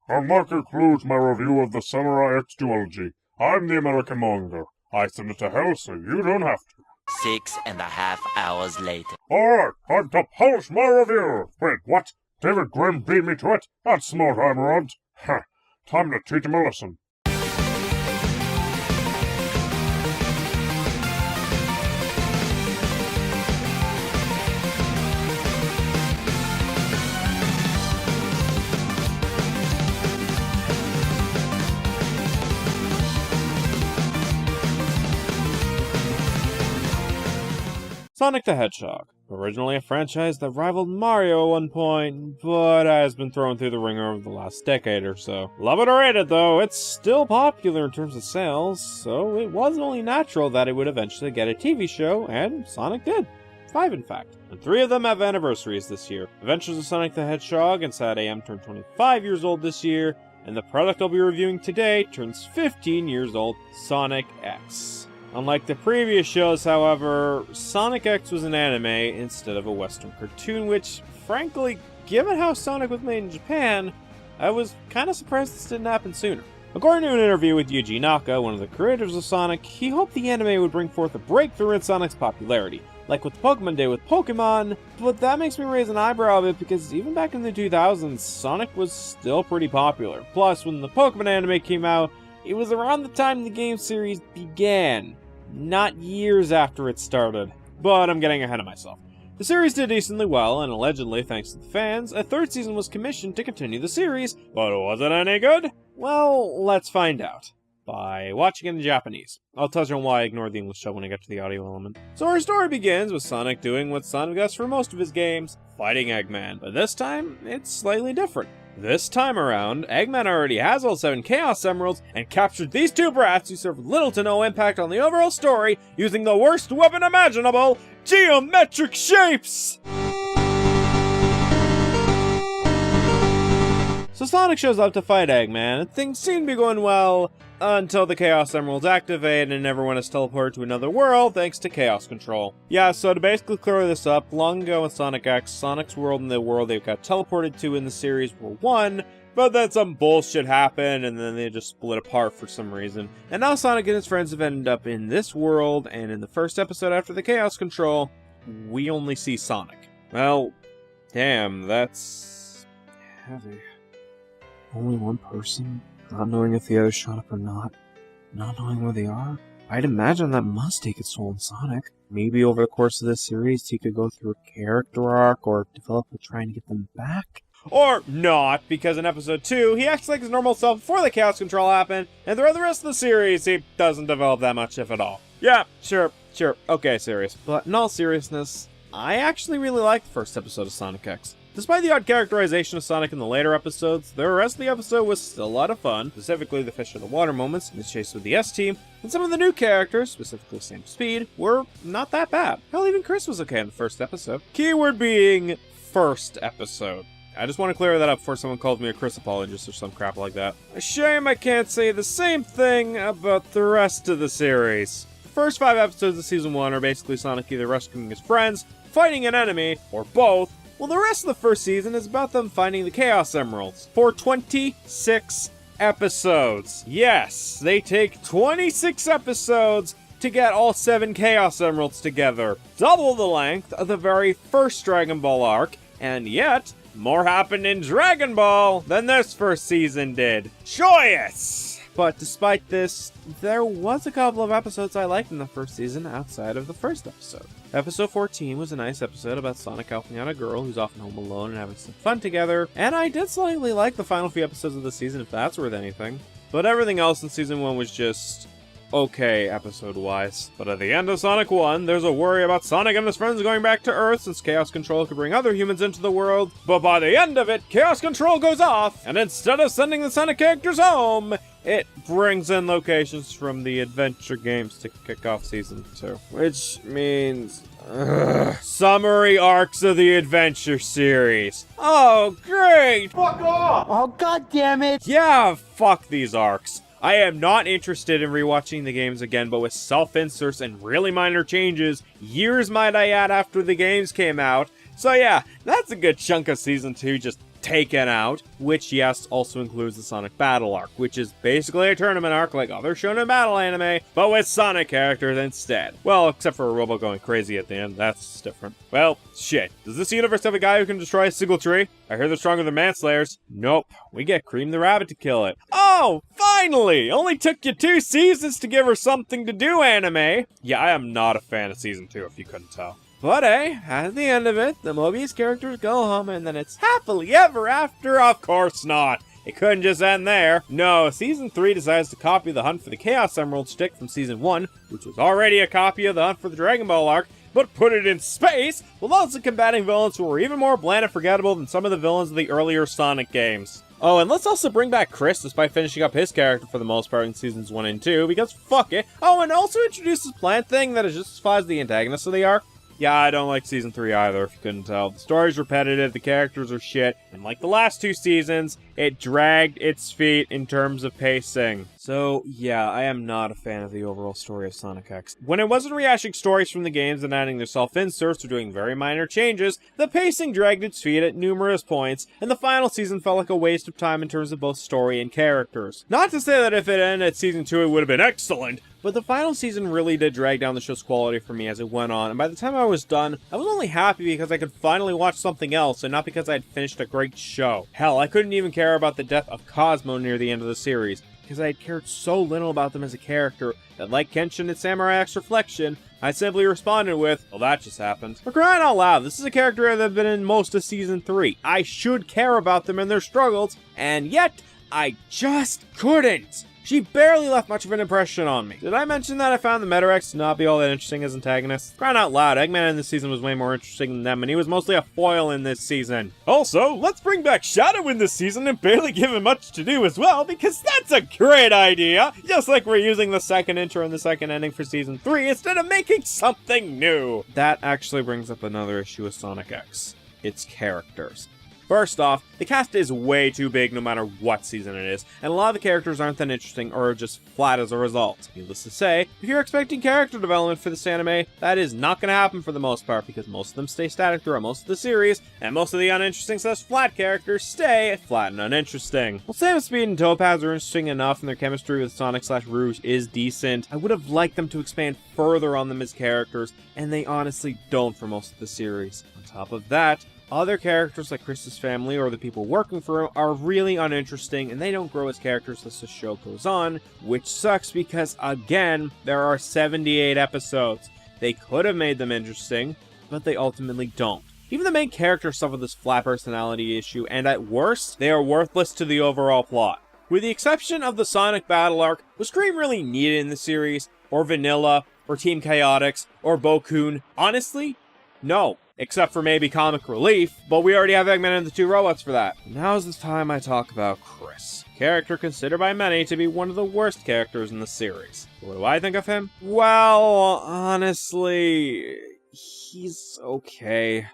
I'll mark includes my review of the Samurai X Duology. I'm the American monger. I send it to hell so you don't have to. 6.5 hours later. Alright, time to publish my review! Wait, what? David Grimm beat me to it? That's smart, I morons. Huh. Time to teach him a lesson. Sonic the Hedgehog, originally a franchise that rivaled Mario at one point, but has been thrown through the ringer over the last decade or so. Love it or hate it though, it's still popular in terms of sales, so it was only natural that it would eventually get a TV show, and Sonic did. 5 in fact. And 3 of them have anniversaries this year. Adventures of Sonic the Hedgehog and Sad AM turned 25 years old this year, and the product I'll be reviewing today turns 15 years old, Sonic X. Unlike the previous shows, however, Sonic X was an anime instead of a Western cartoon, which, frankly, given how Sonic was made in Japan, I was kind of surprised this didn't happen sooner. According to an interview with Yuji Naka, one of the creators of Sonic, he hoped the anime would bring forth a breakthrough in Sonic's popularity, like with Pokemon Day with Pokemon, but that makes me raise an eyebrow a bit because even back in the 2000s, Sonic was still pretty popular. Plus, when the Pokemon anime came out, it was around the time the game series began. Not years after it started. But I'm getting ahead of myself. The series did decently well, and allegedly, thanks to the fans, a 3rd season was commissioned to continue the series, but was it any good? Well, let's find out. By watching it in Japanese. I'll touch on why I ignored the English dub when I get to the audio element. So our story begins with Sonic doing what Sonic does for most of his games, fighting Eggman, but this time, it's slightly different. This time around, Eggman already has all 7 Chaos Emeralds and captured these 2 brats who serve little to no impact on the overall story using the worst weapon imaginable, geometric shapes! So Sonic shows up to fight Eggman, and things seem to be going well until the Chaos Emeralds activate and everyone is teleported to another world thanks to Chaos Control. Yeah, so to basically clear this up, long ago in Sonic X, Sonic's world and the world they got teleported to in the series were one, but then some bullshit happened and then they just split apart for some reason. And now Sonic and his friends have ended up in this world, and in the first episode after the Chaos Control, we only see Sonic. Well, damn, that's heavy. Only one person, not knowing if the others showed up or not knowing where they are? I'd imagine that must take its toll on Sonic. Maybe over the course of this series, he could go through a character arc or develop with trying to get them back. Or not, because in episode 2, he acts like his normal self before the Chaos Control happened, and throughout the rest of the series, he doesn't develop that much, if at all. Yeah, sure, okay, serious. But in all seriousness, I actually really liked the first episode of Sonic X. Despite the odd characterization of Sonic in the later episodes, the rest of the episode was still a lot of fun, specifically the fish in the water moments, and the chase with the S-Team, and some of the new characters, specifically Sam Speed, were not that bad. Hell, even Chris was okay in the first episode. Keyword being first episode. I just want to clear that up before someone calls me a Chris apologist or some crap like that. A shame I can't say the same thing about the rest of the series. The first 5 episodes of Season 1 are basically Sonic either rescuing his friends, fighting an enemy, or both. Well, the rest of the first season is about them finding the Chaos Emeralds for 26 episodes. Yes, they take 26 episodes to get all 7 Chaos Emeralds together. Double the length of the very first Dragon Ball arc, and yet, more happened in Dragon Ball than this first season did. Joyous! But despite this, there was a couple of episodes I liked in the first season outside of the first episode. Episode 14 was a nice episode about Sonic helping out a girl who's often home alone and having some fun together, and I did slightly like the final few episodes of the season if that's worth anything. But everything else in Season 1 was just okay episode-wise. But at the end of Sonic 1, there's a worry about Sonic and his friends going back to Earth since Chaos Control could bring other humans into the world. But by the end of it, Chaos Control goes off, and instead of sending the Sonic characters home, it brings in locations from the adventure games to kick off Season 2. Which means summary arcs of the adventure series. Oh, great! Fuck off! Oh, god damn it! Yeah, fuck these arcs. I am not interested in rewatching the games again, but with self-inserts and really minor changes, years might I add after the games came out. So yeah, that's a good chunk of Season 2 just taken out, which, yes, also includes the Sonic Battle arc, which is basically a tournament arc like other Shonen Battle anime, but with Sonic characters instead. Well, except for a robot going crazy at the end, that's different. Well, shit. Does this universe have a guy who can destroy a single tree? I hear they're stronger than Manslayers. Nope. We get Cream the Rabbit to kill it. Oh, finally! Only took you 2 seasons to give her something to do, anime. Yeah, I am not a fan of Season 2, if you couldn't tell. But at the end of it, the Mobius characters go home and then it's happily ever after? Of course not. It couldn't just end there. No, Season 3 decides to copy the Hunt for the Chaos Emerald shtick from Season 1, which was already a copy of the Hunt for the Dragon Ball arc, but put it in space, while also combating villains who were even more bland and forgettable than some of the villains of the earlier Sonic games. Oh, and let's also bring back Chris, despite finishing up his character for the most part in Seasons 1 and 2, because fuck it. Oh, and also introduces Plant Thing that is just as far as the antagonist of the arc. Yeah, I don't like Season 3 either, if you couldn't tell. The story's repetitive, the characters are shit, and like the last 2 seasons, it dragged its feet in terms of pacing. So, yeah, I am not a fan of the overall story of Sonic X. When it wasn't rehashing stories from the games and adding their self-inserts or doing very minor changes, the pacing dragged its feet at numerous points, and the final season felt like a waste of time in terms of both story and characters. Not to say that if it ended at Season 2 it would have been excellent, but the final season really did drag down the show's quality for me as it went on, and by the time I was done, I was only happy because I could finally watch something else, and not because I had finished a great show. Hell, I couldn't even care about the death of Cosmo near the end of the series, because I had cared so little about them as a character, that like Kenshin and Samurai X Reflection, I simply responded with, well, that just happened. For crying out loud, this is a character that has been in most of Season 3. I should care about them and their struggles, and yet, I just couldn't. She barely left much of an impression on me. Did I mention that I found the Metarex to not be all that interesting as antagonists? Crying out loud, Eggman in this season was way more interesting than them, and he was mostly a foil in this season. Also, let's bring back Shadow in this season and barely give him much to do as well, because that's a great idea! Just like we're using the second intro and the second ending for Season 3 instead of making something new! That actually brings up another issue with Sonic X. Its characters. First off, the cast is way too big no matter what season it is, and a lot of the characters aren't that interesting or are just flat as a result. Needless to say, if you're expecting character development for this anime, that is not going to happen for the most part because most of them stay static throughout most of the series, and most of the uninteresting flat characters stay flat and uninteresting. While Sam Speed and Topaz are interesting enough and their chemistry with Sonic/Rouge is decent, I would have liked them to expand further on them as characters, and they honestly don't for most of the series. On top of that, other characters like Chris's family or the people working for him are really uninteresting and they don't grow as characters as the show goes on, which sucks because, again, there are 78 episodes. They could have made them interesting, but they ultimately don't. Even the main characters suffer this flat personality issue, and at worst, they are worthless to the overall plot. With the exception of the Sonic Battle arc, was Cream really needed in the series? Or Vanilla? Or Team Chaotix? Or Bokun? Honestly, no. Except for maybe comic relief, but we already have Eggman and the 2 robots for that. Now's the time I talk about Chris. Character considered by many to be one of the worst characters in the series. What do I think of him? Well, honestly, he's okay.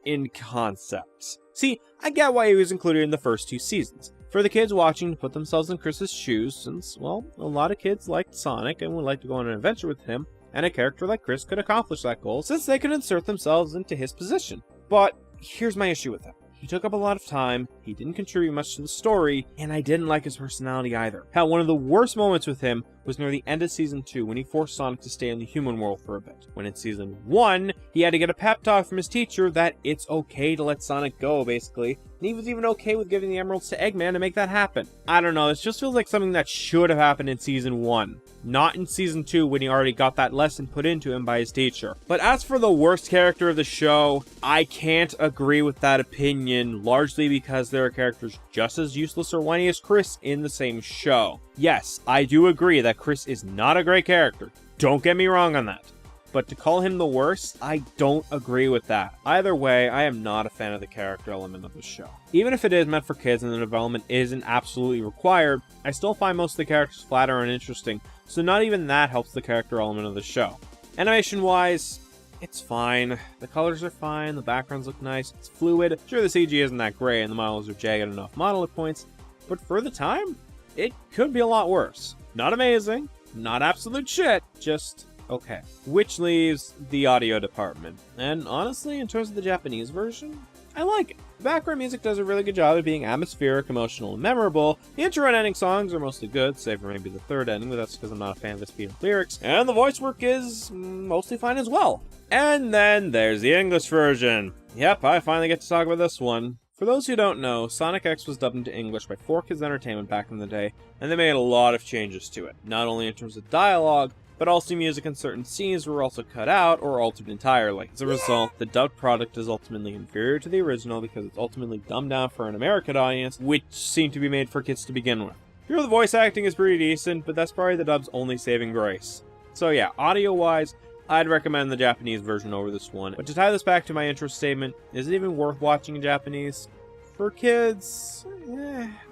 In concept. See, I get why he was included in the first 2 seasons. For the kids watching to put themselves in Chris's shoes, since, well, a lot of kids liked Sonic and would like to go on an adventure with him, and a character like Chris could accomplish that goal since they could insert themselves into his position. But here's my issue with him. He took up a lot of time, he didn't contribute much to the story, and I didn't like his personality either. Hell, one of the worst moments with him was near the end of Season 2 when he forced Sonic to stay in the human world for a bit. When in Season 1, he had to get a pep talk from his teacher that it's okay to let Sonic go, basically, and he was even okay with giving the emeralds to Eggman to make that happen. I don't know, this just feels like something that should have happened in Season 1. Not in Season 2 when he already got that lesson put into him by his teacher. But as for the worst character of the show, I can't agree with that opinion, largely because there are characters just as useless or whiny as Chris in the same show. Yes, I do agree that Chris is not a great character. Don't get me wrong on that. But to call him the worst, I don't agree with that. Either way, I am not a fan of the character element of the show. Even if it is meant for kids and the development isn't absolutely required, I still find most of the characters flat or uninteresting, so not even that helps the character element of the show. Animation-wise, it's fine. The colors are fine, the backgrounds look nice, it's fluid. Sure, the CG isn't that great and the models are jagged enough model points, but for the time, it could be a lot worse. Not amazing, not absolute shit, just okay. Which leaves the audio department. And honestly, in terms of the Japanese version, I like it. The background music does a really good job of being atmospheric, emotional, and memorable. The intro and ending songs are mostly good, save for maybe the third ending, but that's because I'm not a fan of the speed of lyrics. And the voice work is mostly fine as well. And then there's the English version. Yep, I finally get to talk about this one. For those who don't know, Sonic X was dubbed into English by 4Kids Entertainment back in the day, and they made a lot of changes to it, not only in terms of dialogue, but also music in certain scenes were also cut out or altered entirely. As a result, the dubbed product is ultimately inferior to the original because it's ultimately dumbed down for an American audience, which seemed to be made for kids to begin with. Here the voice acting is pretty decent, but that's probably the dub's only saving grace. So yeah, audio-wise, I'd recommend the Japanese version over this one. But to tie this back to my intro statement, is it even worth watching in Japanese? For kids,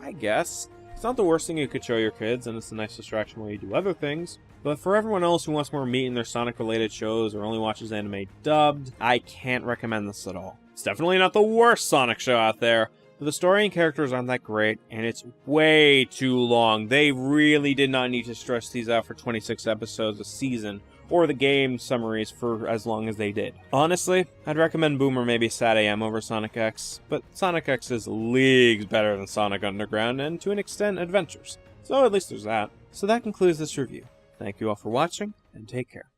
I guess. It's not the worst thing you could show your kids, and it's a nice distraction while you do other things. But for everyone else who wants more meat in their Sonic-related shows or only watches anime dubbed, I can't recommend this at all. It's definitely not the worst Sonic show out there, but the story and characters aren't that great, and it's way too long. They really did not need to stretch these out for 26 episodes a season, or the game summaries for as long as they did. Honestly, I'd recommend Boom or maybe Sad AM over Sonic X, but Sonic X is leagues better than Sonic Underground, and to an extent, Adventures. So at least there's that. So that concludes this review. Thank you all for watching, and take care.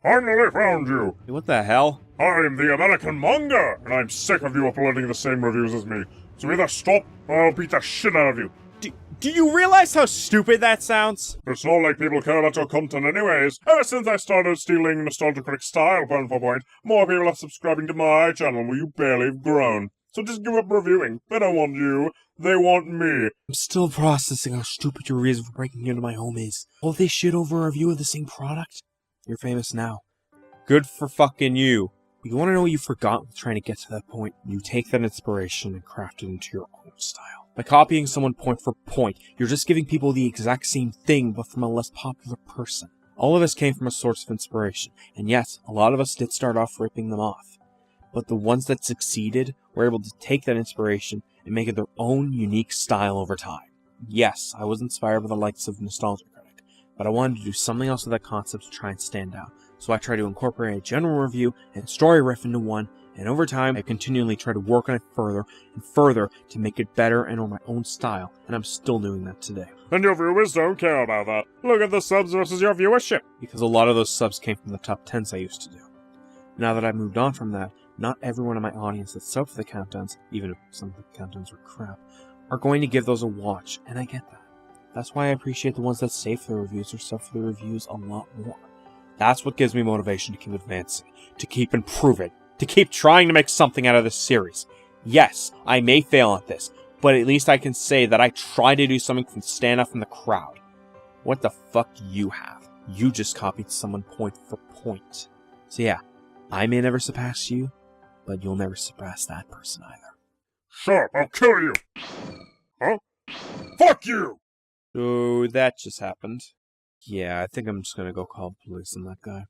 Finally found you! What the hell? I'm the American manga, and I'm sick of you uploading the same reviews as me. So either stop, or I'll beat the shit out of you. Do you realize how stupid that sounds? It's not like people care about your content anyways. Ever since I started stealing Nostalgia Critic style point for point, more people are subscribing to my channel where you barely have grown. So just give up reviewing. They don't want you. They want me. I'm still processing how stupid your reason for breaking into my home is. All this shit over a review of the same product? You're famous now. Good for fucking you. You want to know what you forgot with trying to get to that point? You take that inspiration and craft it into your own style. By copying someone point for point, you're just giving people the exact same thing, but from a less popular person. All of us came from a source of inspiration, and yes, a lot of us did start off ripping them off. But the ones that succeeded were able to take that inspiration and make it their own unique style over time. Yes, I was inspired by the likes of Nostalgia Critic, but I wanted to do something else with that concept to try and stand out. So I tried to incorporate a general review and a story riff into one, and over time I continually tried to work on it further and further to make it better and on my own style, and I'm still doing that today. And your viewers don't care about that. Look at the subs versus your viewership. Because a lot of those subs came from the top 10s I used to do. Now that I've moved on from that, not everyone in my audience that subbed for the countdowns, even if some of the countdowns were crap, are going to give those a watch, and I get that. That's why I appreciate the ones that save for the reviews or sub for the reviews a lot more. That's what gives me motivation to keep advancing, to keep improving, to keep trying to make something out of this series. Yes, I may fail at this, but at least I can say that I try to do something from stand out from the crowd. What the fuck do you have? You just copied someone point for point. So yeah, I may never surpass you, but you'll never surpass that person either. Shut up, I'll kill you! Huh? Fuck you! So that just happened. Yeah, I think I'm just gonna go call the police on that guy.